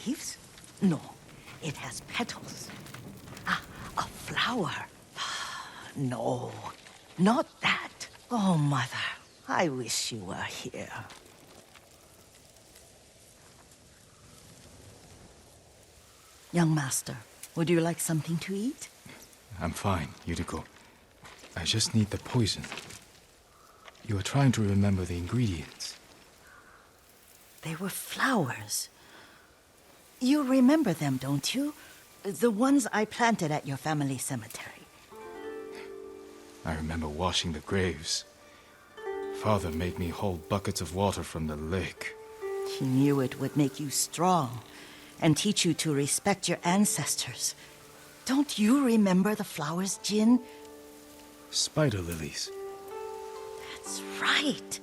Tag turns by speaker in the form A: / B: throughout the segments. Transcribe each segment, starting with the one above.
A: leaves? No, it has petals. Ah, a flower. No, not that. Oh, Mother, I wish you were here. Young master, would you like something to eat?
B: I'm fine, Yuriko. I just need the poison. You are trying to remember the ingredients.
A: They were flowers. You remember them, don't you? The ones I planted at your family cemetery.
B: I remember washing the graves. Father made me hold buckets of water from the lake.
A: He knew it would make you strong and teach you to respect your ancestors. Don't you remember the flowers, Jin?
B: Spider lilies.
A: That's right.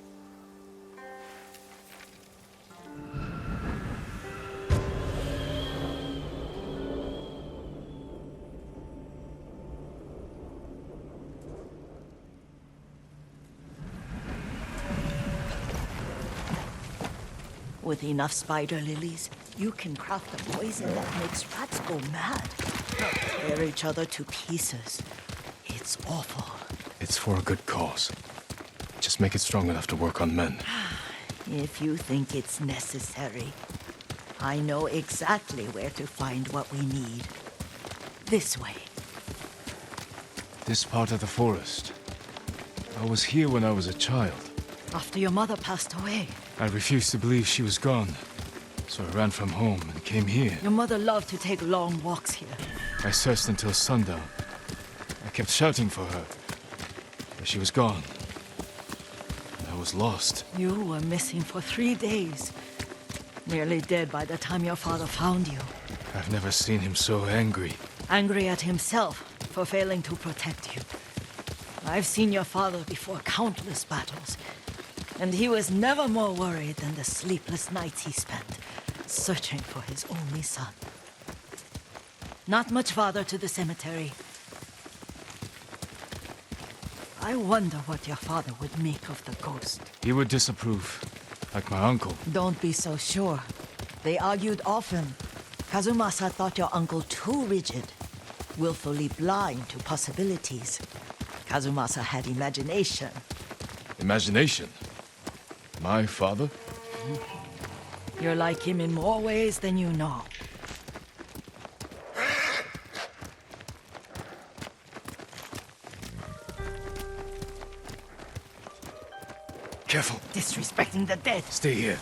A: With enough spider lilies, you can craft a poison that makes rats go mad. Tear each other to pieces. It's awful.
B: It's for a good cause. Just make it strong enough to work on men.
A: If you think it's necessary, I know exactly where to find what we need. This way.
B: This part of the forest. I was here when I was a child.
A: After your mother passed away.
B: I refused to believe she was gone. So I ran from home and came here.
A: Your mother loved to take long walks here.
B: I searched until sundown. I kept shouting for her. But she was gone. And I was lost.
A: You were missing for 3 days. Nearly dead by the time your father found you.
B: I've never seen him so angry.
A: Angry at himself for failing to protect you. I've seen your father before countless battles. And he was never more worried than the sleepless nights he spent searching for his only son. Not much farther to the cemetery. I wonder what your father would make of the ghost.
B: He would disapprove, like my uncle.
A: Don't be so sure. They argued often. Kazumasa thought your uncle too rigid, willfully blind to possibilities. Kazumasa had imagination.
B: Imagination? My father?
A: You're like him in more ways than you know.
B: Careful.
A: Disrespecting the dead.
B: Stay here.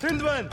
C: Hindman!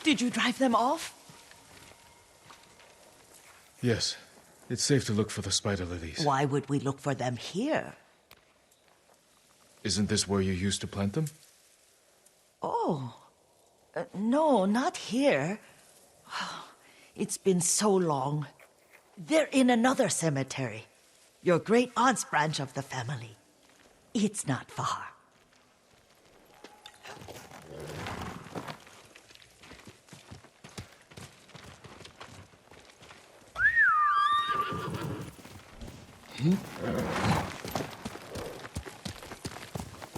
A: Did you drive them off?
B: Yes. It's safe to look for the spider lilies.
A: Why would we look for them here?
B: Isn't this where you used to plant them?
A: Oh. No, not here. It's been so long. They're in another cemetery. Your great-aunt's branch of the family. It's not far.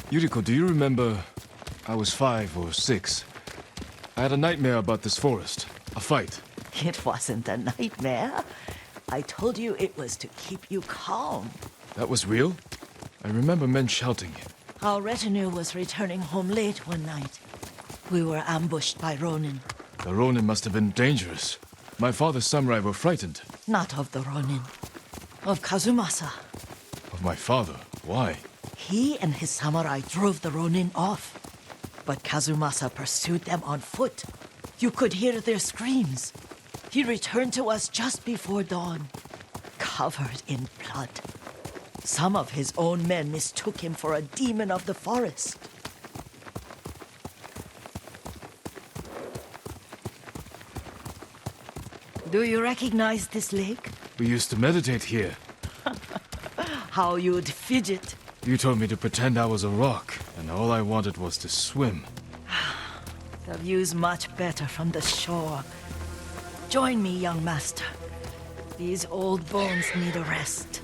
B: Yuriko, do you remember? I was 5 or 6. I had a nightmare about this forest. A fight.
A: It wasn't a nightmare. I told you it was to keep you calm.
B: That was real? I remember men shouting.
A: Our retinue was returning home late one night. We were ambushed by Ronin.
B: The Ronin must have been dangerous. My father's samurai were frightened.
A: Not of the Ronin. Of Kazumasa.
B: Of my father? Why?
A: He and his samurai drove the Ronin off. But Kazumasa pursued them on foot. You could hear their screams. He returned to us just before dawn, covered in blood. Some of his own men mistook him for a demon of the forest. Do you recognize this lake?
B: We used to meditate here.
A: How you'd fidget.
B: You told me to pretend I was a rock, and all I wanted was to swim.
A: The view's much better from the shore. Join me, young master. These old bones need a rest.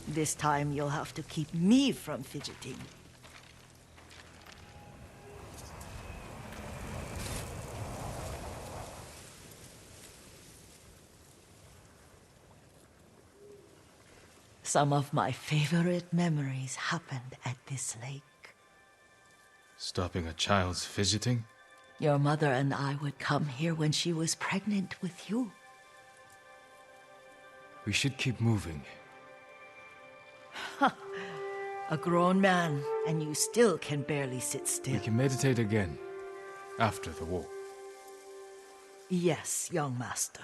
A: This time you'll have to keep me from fidgeting. Some of my favorite memories happened at this lake.
B: Stopping a child's fidgeting?
A: Your mother and I would come here when she was pregnant with you.
B: We should keep moving.
A: A grown man, and you still can barely sit still.
B: We can meditate again. After the war.
A: Yes, young master.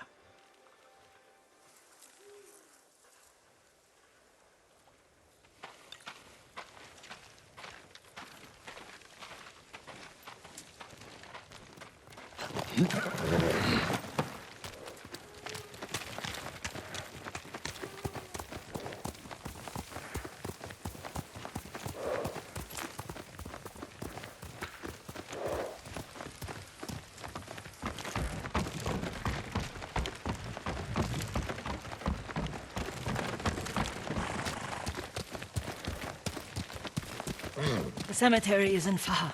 A: The cemetery isn't far.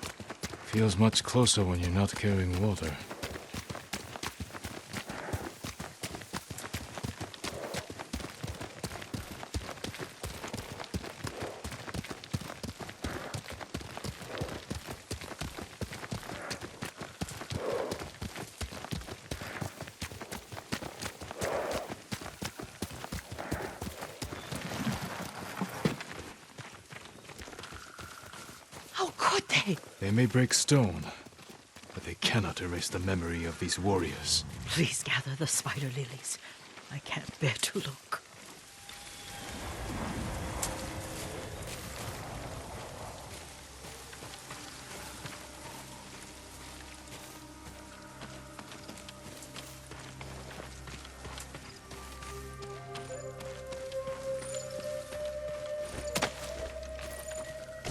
B: Feels much closer when you're not carrying water.
A: How could they?
B: They may break stone, but they cannot erase the memory of these warriors.
A: Please gather the spider lilies. I can't bear to look.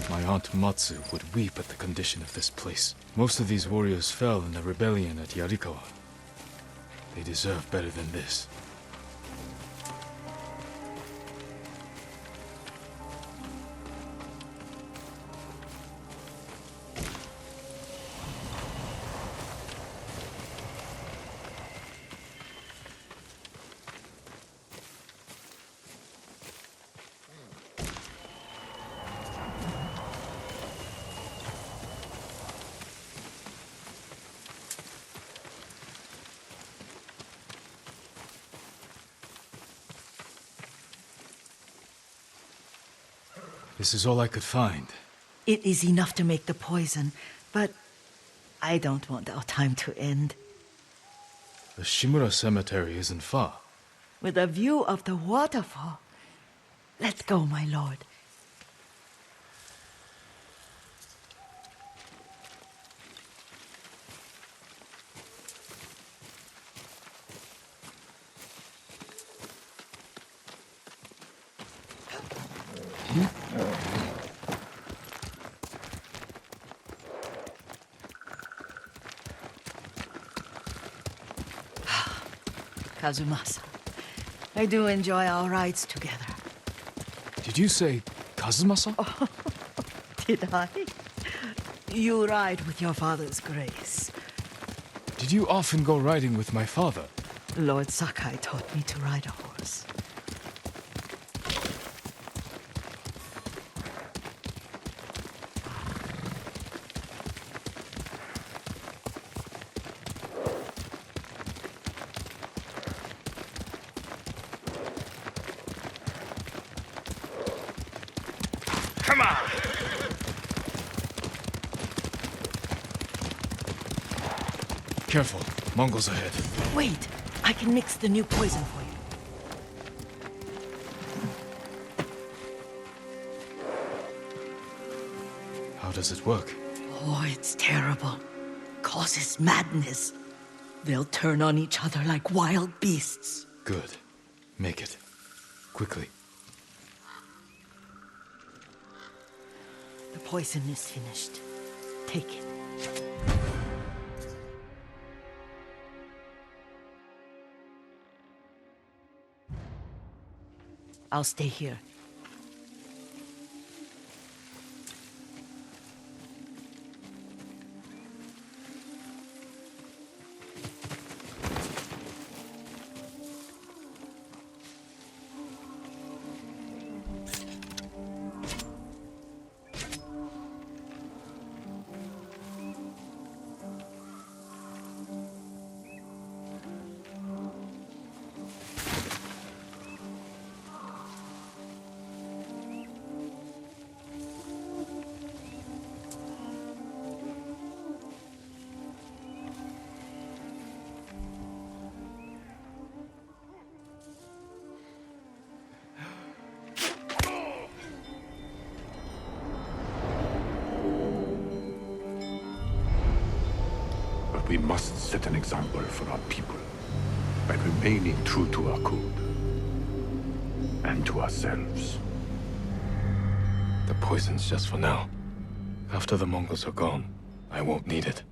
B: My aunt Matsu would weep at the condition of this place. Most of these warriors fell in the rebellion at Yuriko. They deserve better than this. This is all I could find.
A: It is enough to make the poison, but I don't want our time to end.
B: The Shimura Cemetery isn't far.
A: With a view of the waterfall. Let's go, my lord. Kazumasa, I do enjoy our rides together.
B: Did you say Kazumasa?
A: Oh, did I? You ride with your father's grace.
B: Did you often go riding with my father?
A: Lord Sakai taught me to ride a horse.
B: Come on! Careful, Mongols ahead.
A: Wait, I can mix the new poison for you.
B: How does it work?
A: Oh, it's terrible. Causes madness. They'll turn on each other like wild beasts.
B: Good. Make it. Quickly.
A: The poison is finished. Take it. I'll stay here.
C: We must set an example for our people by remaining true to our code and to ourselves.
B: The poison's just for now. After the Mongols are gone, I won't need it.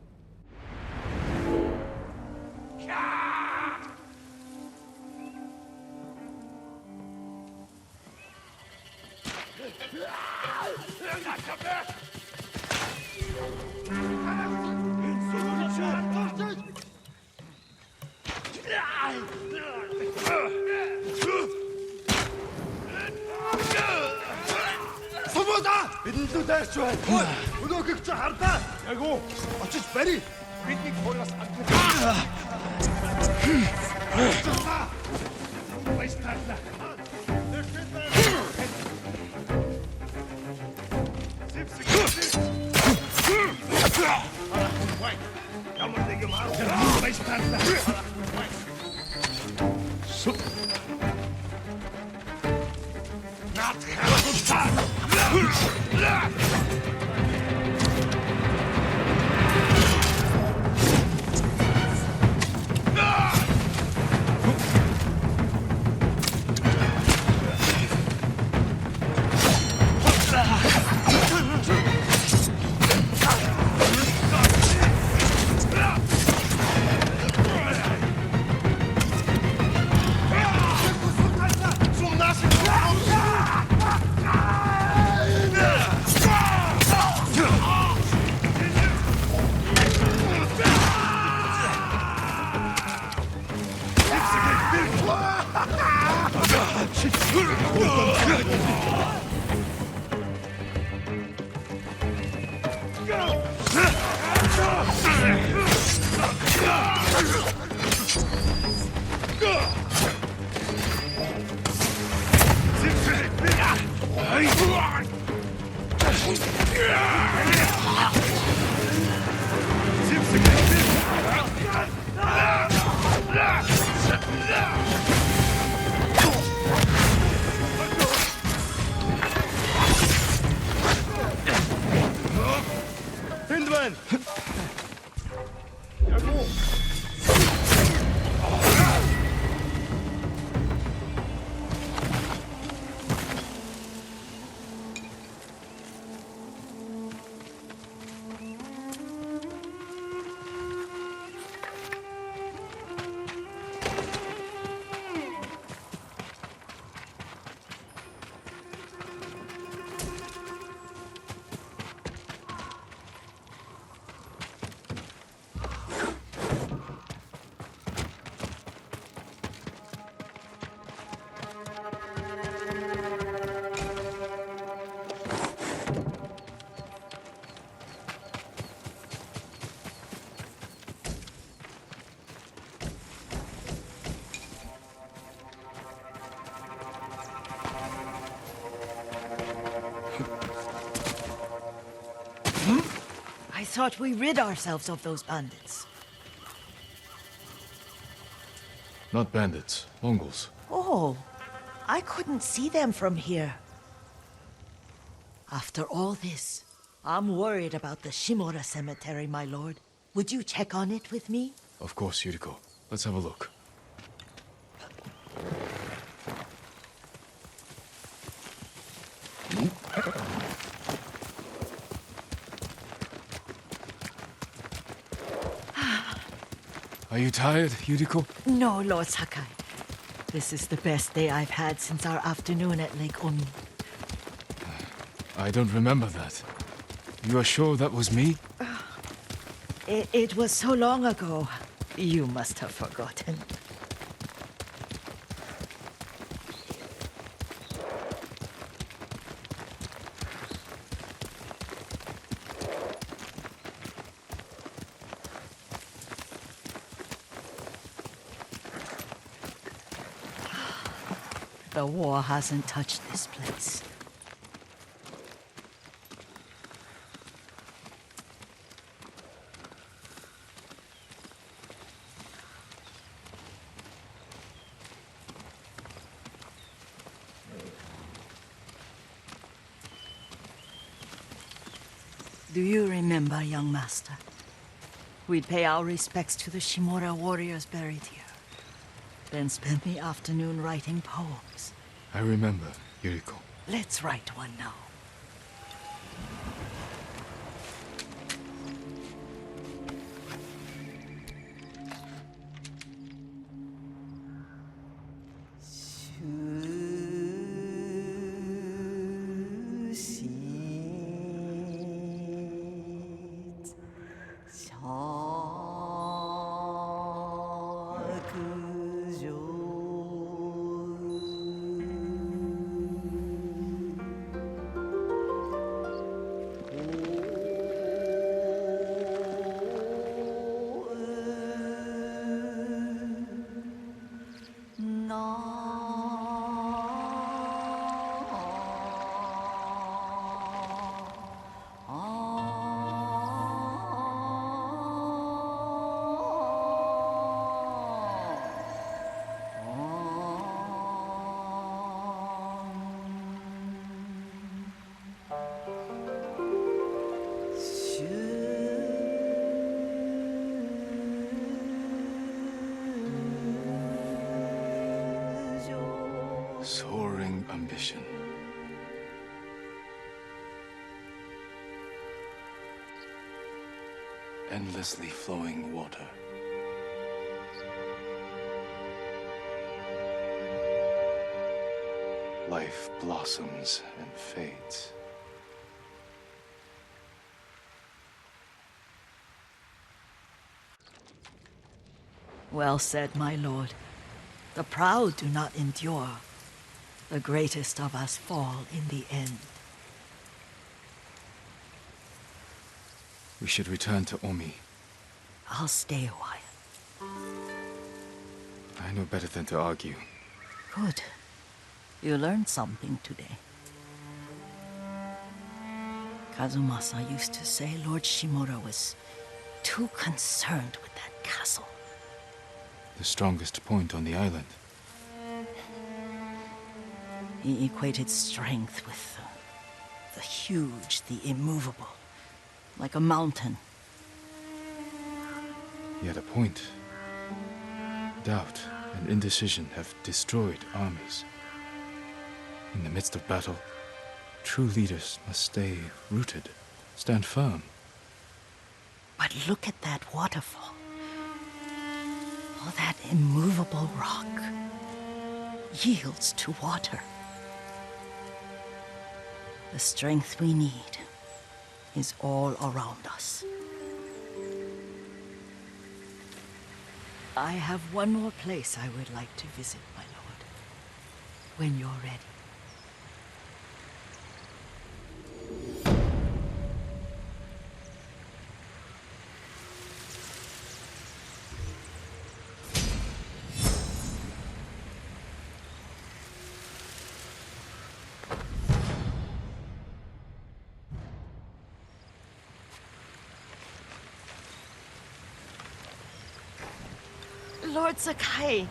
D: Бидэнд л дайрч байна. Өнөөгч чи хардаа. Яг уу. Очиж барь. Бидний хойроос алдна. Баястаалаа. Ямар нэг юм аа. Баястаалаа. Hindman!
A: I thought we rid ourselves of those bandits.
B: Not bandits, Mongols.
A: Oh, I couldn't see them from here. After all this, I'm worried about the Shimura cemetery, my lord. Would you check on it with me?
B: Of course, Yuriko. Let's have a look. Are you tired, Yuriko?
A: No, Lord Sakai. This is the best day I've had since our afternoon at Lake Omi.
B: I don't remember that. You are sure that was me?
A: It was so long ago. You must have forgotten. The war hasn't touched this place. Do you remember, young master? We'd pay our respects to the Shimura warriors buried here, then spend the afternoon writing poems.
B: I remember, Yuriko.
A: Let's write one now.
B: Soaring ambition. Endlessly flowing water. Life blossoms and fades.
A: Well said, my lord. The proud do not endure. The greatest of us fall in the end.
B: We should return to Omi.
A: I'll stay a while.
B: I know better than to argue.
A: Good. You learned something today. Kazumasa used to say Lord Shimura was too concerned with that castle.
B: The strongest point on the island.
A: He equated strength with the huge, the immovable, like a mountain.
B: He had a point. Doubt and indecision have destroyed armies. In the midst of battle, true leaders must stay rooted, stand firm.
A: But look at that waterfall. All that immovable rock yields to water. The strength we need is all around us. I have one more place I would like to visit, my lord. When you're ready. Lord Sakai.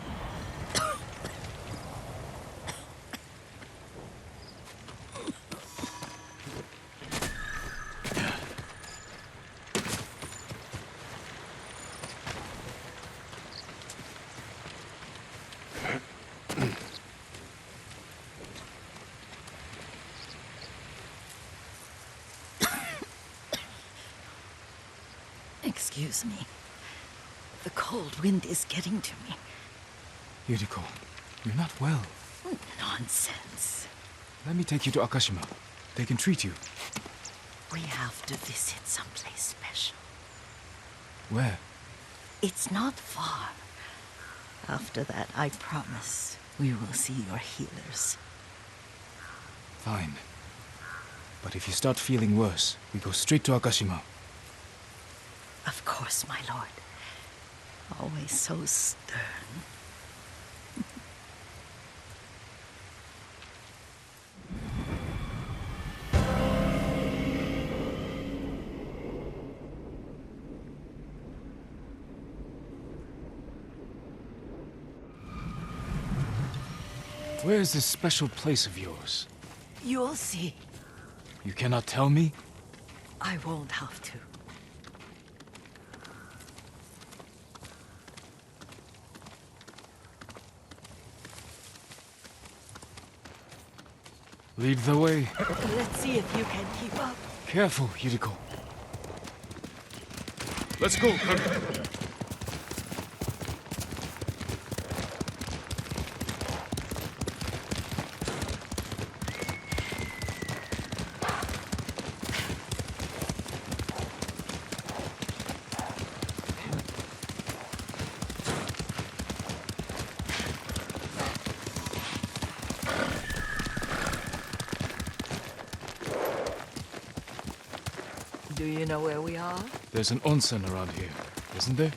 A: Excuse me. The cold wind is getting to me.
B: Yuriko, you're not well.
A: Nonsense.
B: Let me take you to Akashima. They can treat you.
A: We have to visit someplace special.
B: Where?
A: It's not far. After that, I promise we will see your healers.
B: Fine. But if you start feeling worse, we go straight to Akashima.
A: Of course, my lord. Always so stern.
B: Where is this special place of yours?
A: You'll see.
B: You cannot tell me?
A: I won't have to.
B: Lead the way.
A: Let's see if you can keep up.
B: Careful, Yuriko. Let's go, Kage.
A: Do you know where we are?
B: There's an onsen around here, isn't there?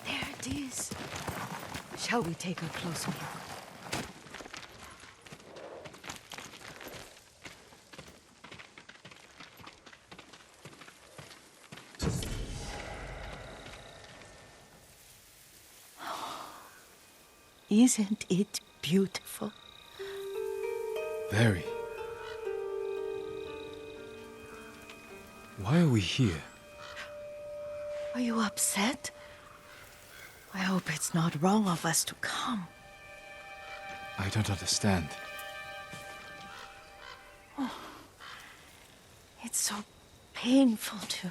A: There it is. Shall we take a close look? Isn't it beautiful?
B: Very. Why are we here?
A: Are you upset? I hope it's not wrong of us to come.
B: I don't understand.
A: It's so painful to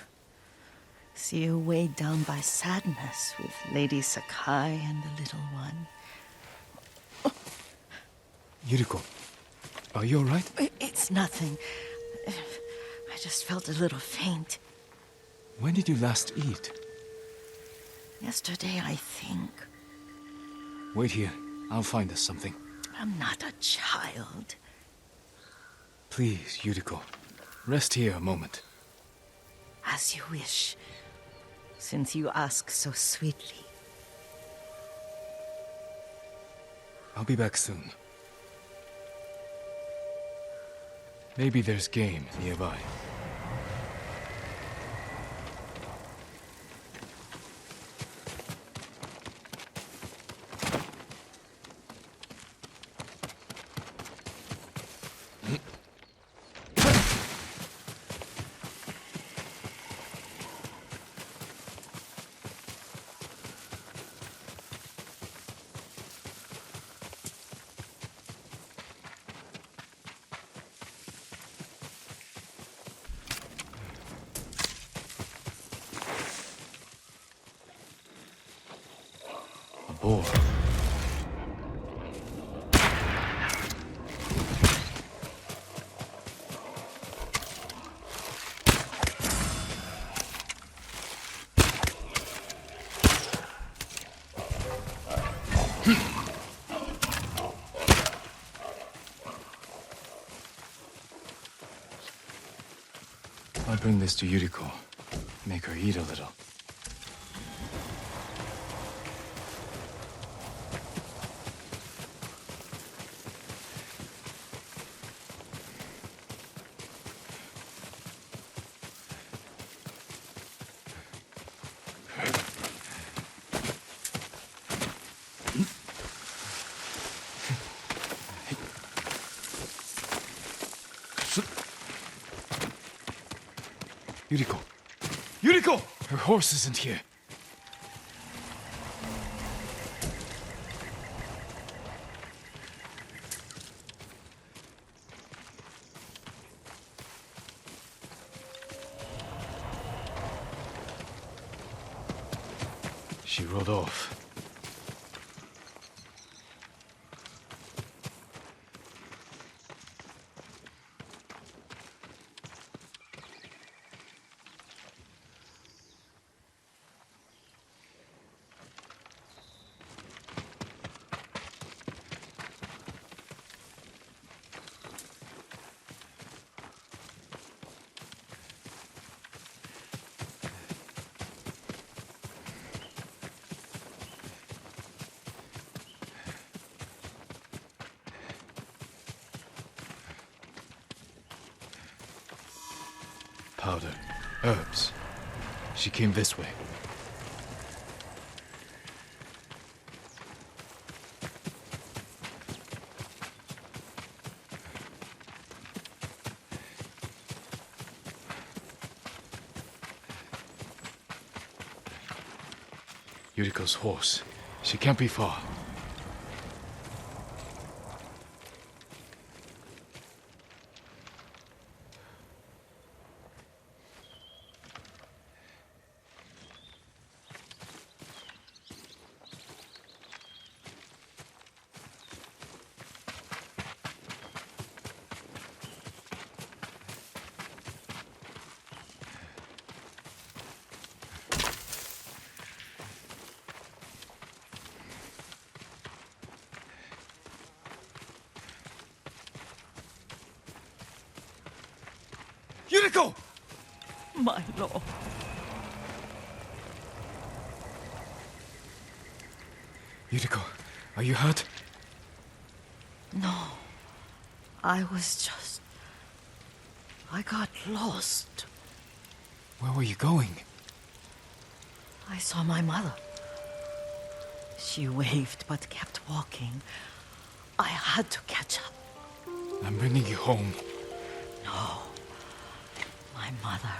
A: see you weighed down by sadness with Lady Sakai and the little one.
B: Yuriko, are you all right?
A: It's nothing. I just felt a little faint.
B: When did you last eat?
A: Yesterday, I think.
B: Wait here. I'll find us something.
A: I'm not a child.
B: Please, Yuriko. Rest here a moment.
A: As you wish, since you ask so sweetly.
B: I'll be back soon. Maybe there's game nearby. A boar. I'll bring this to Yuriko. Make her eat a little. Yuriko! Yuriko! Her horse isn't here. She rode off. Powder. Herbs. She came this way. Yuriko's horse. She can't be far. Yuriko!
A: My lord.
B: Yuriko, are you hurt?
A: No. I was just... I got lost.
B: Where were you going?
A: I saw my mother. She waved but kept walking. I had to catch up.
B: I'm bringing you home.
A: No. My mother.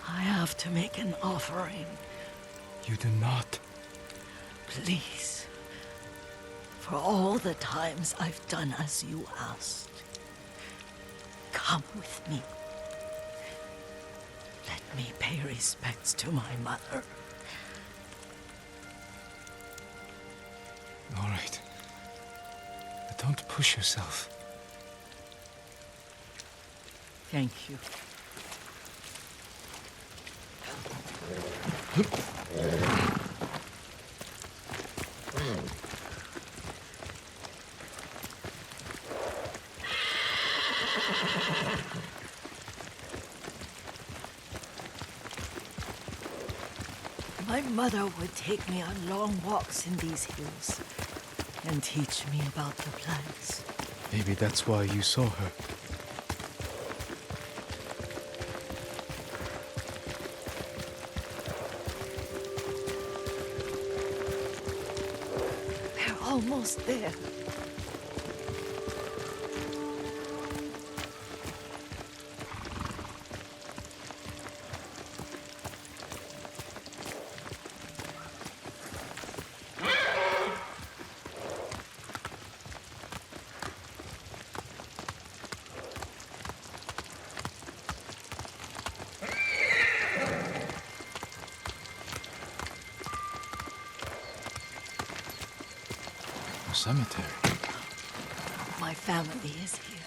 A: I have to make an offering.
B: You do not.
A: Please. For all the times I've done as you asked. Come with me. Let me pay respects to my mother.
B: All right. But don't push yourself.
A: Thank you. mother would take me on long walks in these hills and teach me about the plants.
B: Maybe that's why you saw her.
A: We're almost there.
B: A cemetery.
A: My family is here.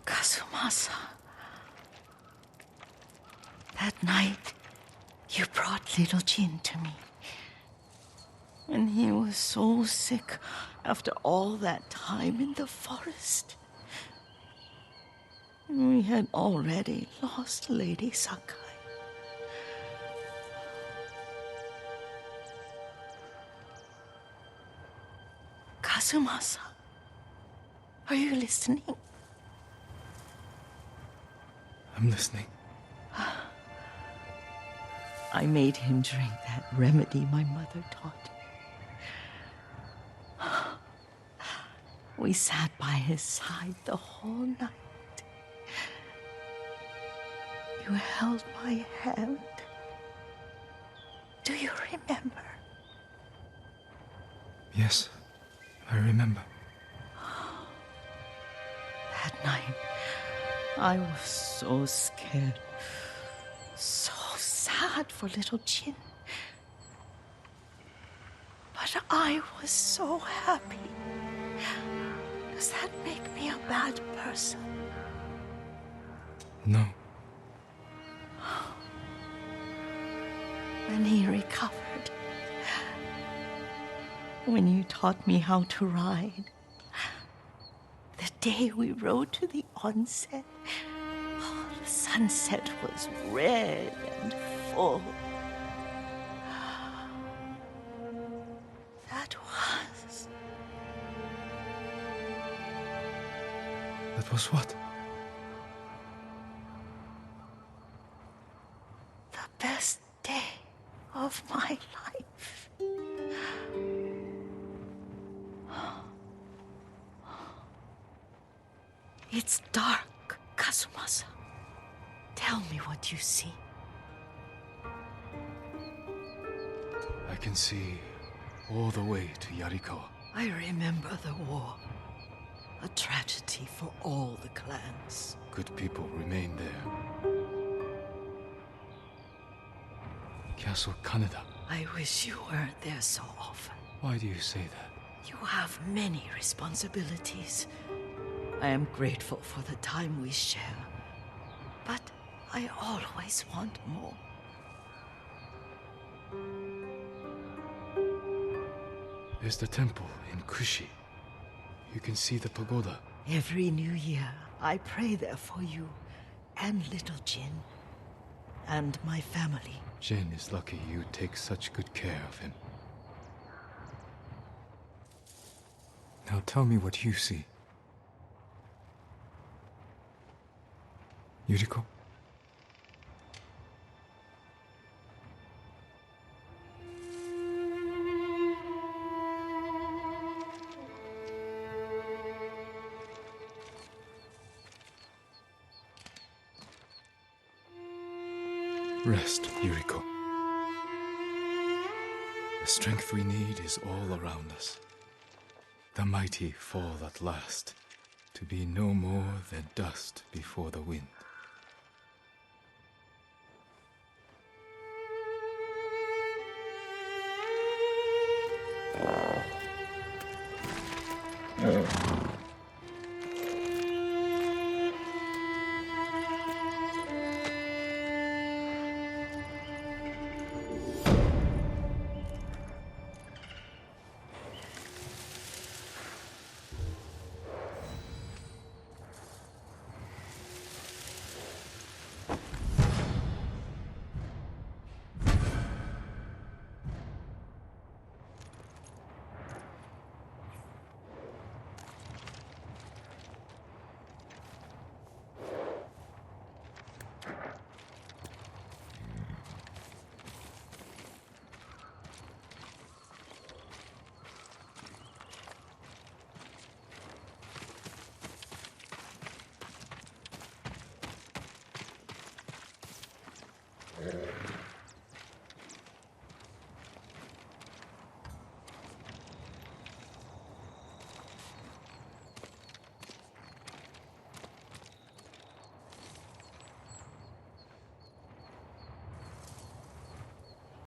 A: Kazumasa. That night, you brought little Jin to me. And he was so sick after all that time in the forest. And we had already lost Lady Sakai. Kazumasa, are you listening?
B: I'm listening.
A: I made him drink that remedy my mother taught me. We sat by his side the whole night. You held my hand. Do you remember?
B: Yes, I remember.
A: That night, I was so scared, so sad for little Jin. But I was so happy. Does that make me a bad person?
B: No.
A: When he recovered, when you taught me how to ride, the day we rode to the onsen, oh, the sunset was red and full. That was...
B: That was what?
A: the best day of my life. It's dark, Kazumasa. Tell me what you see.
B: I can see all the way to Yuriko.
A: I remember the war. A tragedy for all the clans.
B: Good people remain there. Castle Kaneda.
A: I wish you weren't there so often.
B: Why do you say that?
A: You have many responsibilities. I am grateful for the time we share, but I always want more.
B: There's the temple in Kushi. You can see the pagoda.
A: Every new year, I pray there for you and little Jin and my family.
B: Jin is lucky you take such good care of him. Now tell me what you see. Yuriko? Rest, Yuriko. The strength we need is all around us. The mighty fall at last, to be no more than dust before the wind.
E: Yeah.